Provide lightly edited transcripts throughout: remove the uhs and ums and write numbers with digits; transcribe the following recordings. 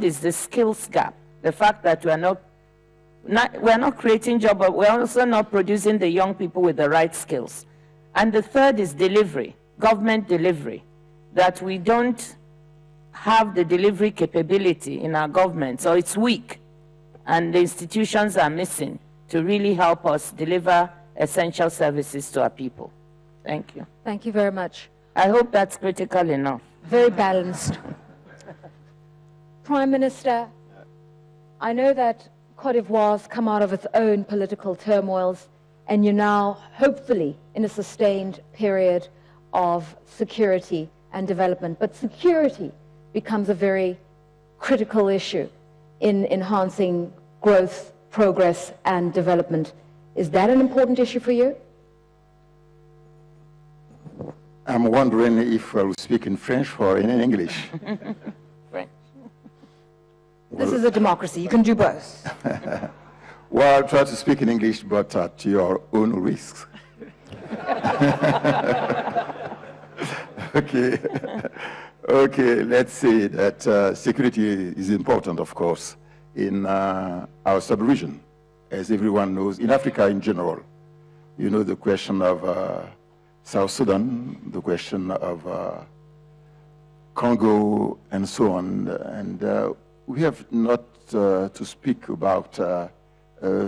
is the skills gap, the fact that we're not creating jobs, but we're also not producing the young people with the right skills. And the third is delivery, government delivery, that we don't have the delivery capability in our government, so it's weak, and the institutions are missing to really help us deliver essential services to our people. Thank you. Thank you very much. I hope that's critical enough. Very balanced. Prime Minister, I know that Côte d'Ivoire's come out of its own political turmoils, and you're now hopefully in a sustained period of security and development. But security becomes a very critical issue in enhancing growth, progress, and development. Is that an important issue for you? I'm wondering if I will speak in French or in English. French. This is a democracy. You can do both. Well, I'll try to speak in English, but at your own risk. Okay. Okay, let's say that security is important, of course, in our sub-region, as everyone knows, in Africa in general. You know, the question of South Sudan, the question of Congo, and so on. And we have not to speak about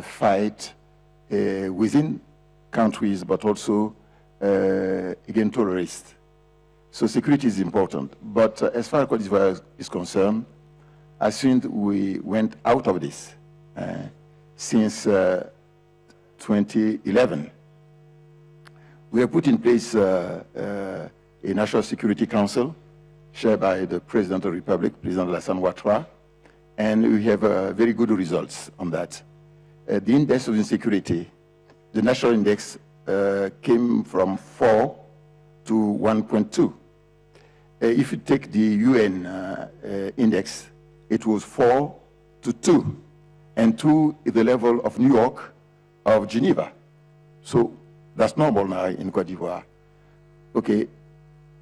fight within countries, but also against terrorists. So security is important. But as far as Côte d'Ivoire is concerned, I think we went out of this since 2011. We have put in place a National Security Council chaired by the President of the Republic, President Alassane Ouattara, and we have very good results on that. The index of insecurity, the national index, came from 4 to 1.2. If you take the UN index, it was 4 to 2, and 2 is the level of New York, of Geneva. So that's normal now in Côte d'Ivoire. Okay,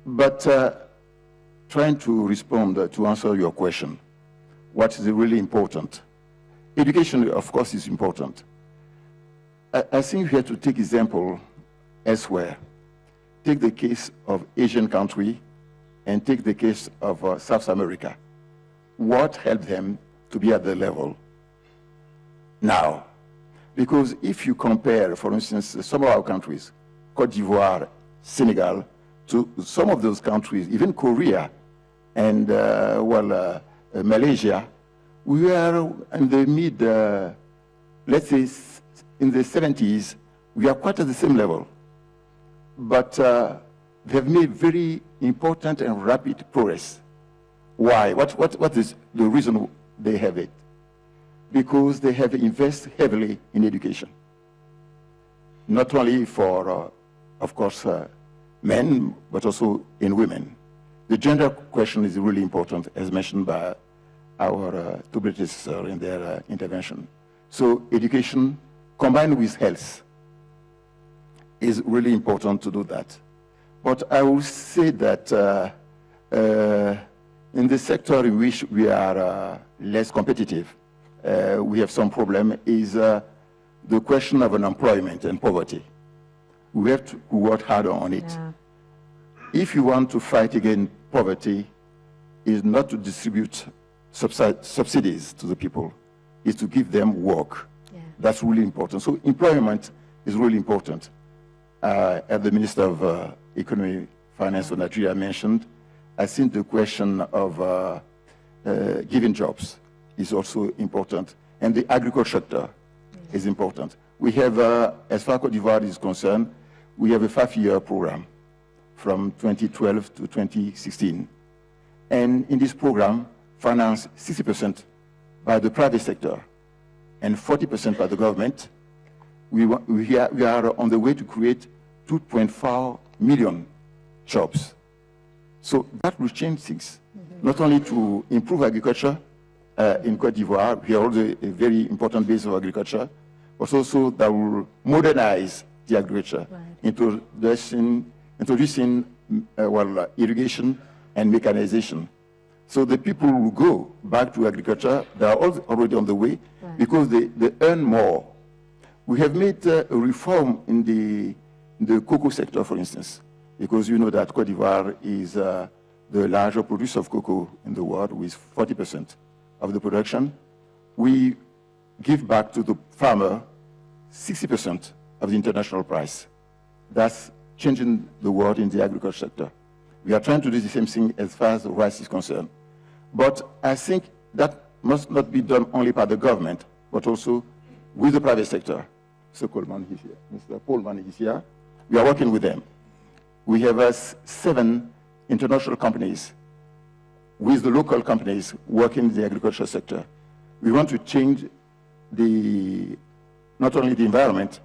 but trying to respond to answer your question, what is really important? Education, of course, is important. I think we have to take example elsewhere. Take the case of Asian country and take the case of South America. What helped them to be at the level now? Because if you compare, for instance, some of our countries, Côte d'Ivoire, Senegal, to some of those countries, even Korea and Malaysia, we are in the mid, let's say in the 70s, we are quite at the same level. But they have made very important and rapid progress. Why? What is the reason they have it? Because they have invested heavily in education. Not only for, of course, men, but also in women. The gender question is really important, as mentioned by our two predecessors in their intervention. So education combined with health is really important to do that. But I will say that in the sector in which we are less competitive, we have some problem, is the question of unemployment and poverty. We have to work harder on it. Yeah. If you want to fight against poverty, is not to distribute subsidies to the people, is to give them work. Yeah. That's really important. So employment is really important. As the Minister of Economy, Finance of Nigeria mentioned, I think the question of giving jobs is also important. And the agriculture sector is important. We have, as far as Côte d'Ivoire is concerned, we have a 5-year program from 2012 to 2016. And in this program, financed 60% by the private sector and 40% by the government. We are on the way to create 2.4 million jobs. So that will change things, not only to improve agriculture in Côte d'Ivoire, we are also a very important base of agriculture, but also that will modernize the agriculture, introducing irrigation and mechanization. So the people who go back to agriculture, they are already on the way because they earn more. We have made a reform in the cocoa sector, for instance, because you know that Côte d'Ivoire is the larger producer of cocoa in the world with 40% of the production. We give back to the farmer 60% of the international price. That's changing the world in the agriculture sector. We are trying to do the same thing as far as rice is concerned. But I think that must not be done only by the government, but also with the private sector. Mr. Coleman is here. Mr. Coleman is here. We are working with them. We have 7 international companies with the local companies working in the agriculture sector. We want to change not only the environment,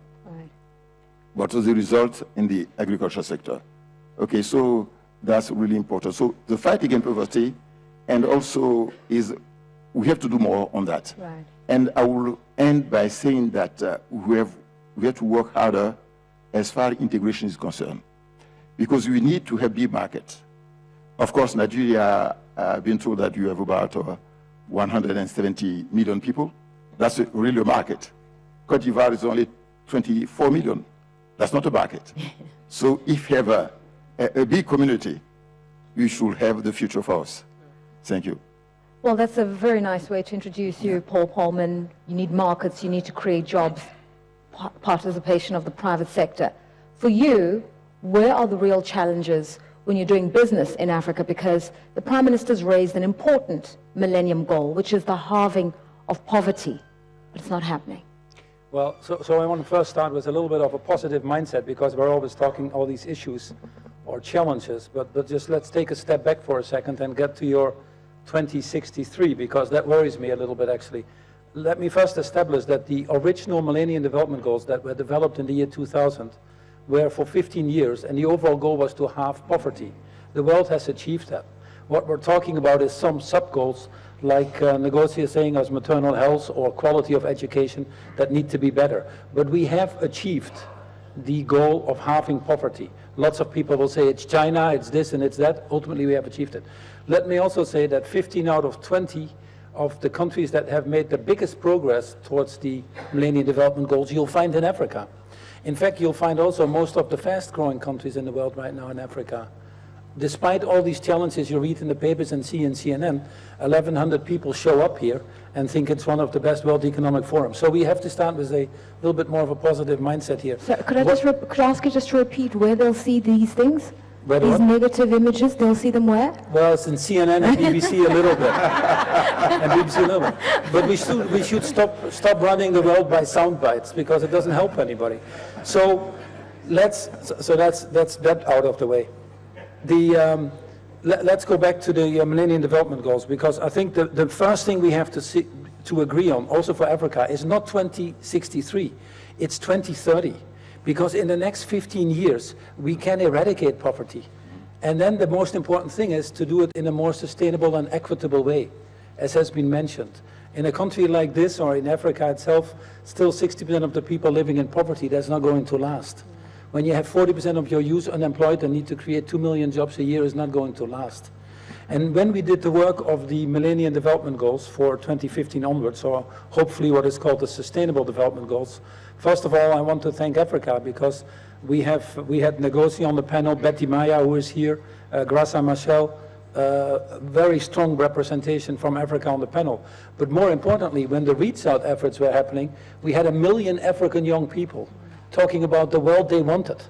but also the result in the agriculture sector. Okay, so that's really important. So the fight against poverty, and also we have to do more on that. Right. And I will end by saying that we have to work harder as far as integration is concerned, because we need to have big market. Of course, Nigeria, I've been told that you have about 170 million people. That's really a market. Côte d'Ivoire is only 24 million. That's not a market. So if you have a big community, you should have the future for us. Thank you. Well, that's a very nice way to introduce you, Paul Polman. You need markets, you need to create jobs, participation of the private sector. For you, where are the real challenges when you're doing business in Africa? Because the Prime Minister's raised an important Millennium Goal, which is the halving of poverty, but it's not happening. Well, so I want to first start with a little bit of a positive mindset, because we're always talking all these issues or challenges, but just let's take a step back for a second and get to your 2063, because that worries me a little bit, actually. Let me first establish that the original Millennium Development Goals that were developed in the year 2000 were for 15 years, and the overall goal was to halve poverty. The world has achieved that. What we're talking about is some sub-goals, like Ngozi is saying, as maternal health or quality of education, that need to be better. But we have achieved the goal of halving poverty. Lots of people will say it's China, it's this and it's that. Ultimately, we have achieved it. Let me also say that 15 out of 20 of the countries that have made the biggest progress towards the Millennium Development Goals, you'll find in Africa. In fact, you'll find also most of the fast-growing countries in the world right now in Africa. Despite all these challenges you read in the papers and see in CNN, 1,100 people show up here and think it's one of the best World Economic Forums. So we have to start with a little bit more of a positive mindset here. So could I ask you just to repeat where they'll see these things? Where these what? Negative images, they'll see them where? Well, it's in CNN and BBC a little bit. And BBC a little bit. But we should stop running the world by sound bites, because it doesn't help anybody. So that's that out of the way. Let's go back to the Millennium Development Goals, because I think the first thing we have to agree on, also for Africa, is not 2063, it's 2030. Because in the next 15 years, we can eradicate poverty. And then the most important thing is to do it in a more sustainable and equitable way, as has been mentioned. In a country like this, or in Africa itself, still 60% of the people living in poverty, that's not going to last. When you have 40% of your youth unemployed and need to create 2 million jobs a year, is not going to last. And when we did the work of the Millennium Development Goals for 2015 onwards, or hopefully what is called the Sustainable Development Goals, first of all, I want to thank Africa, because we had Ngozi on the panel, Betty Maya, who is here, Grasa Machel, very strong representation from Africa on the panel. But more importantly, when the Reach Out efforts were happening, we had 1 million African young people talking about the world they wanted,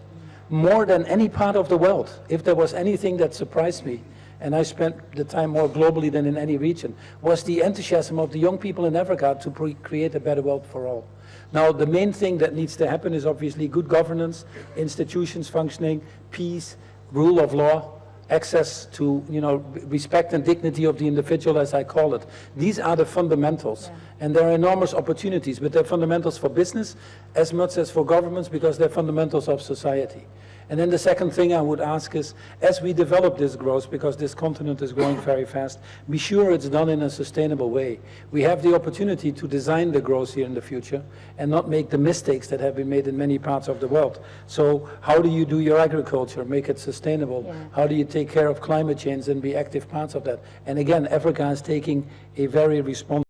more than any part of the world. If there was anything that surprised me, and I spent the time more globally than in any region, was the enthusiasm of the young people in Africa to create a better world for all. Now, the main thing that needs to happen is obviously good governance, institutions functioning, peace, rule of law, access to, respect and dignity of the individual, as I call it. These are the fundamentals. Yeah. And there are enormous opportunities, but they're fundamentals for business as much as for governments, because they're fundamentals of society. And then the second thing I would ask is, as we develop this growth, because this continent is growing very fast, be sure it's done in a sustainable way. We have the opportunity to design the growth here in the future and not make the mistakes that have been made in many parts of the world. So how do you do your agriculture, make it sustainable? Yeah. How do you take care of climate change and be active parts of that? And again, Africa is taking a very responsible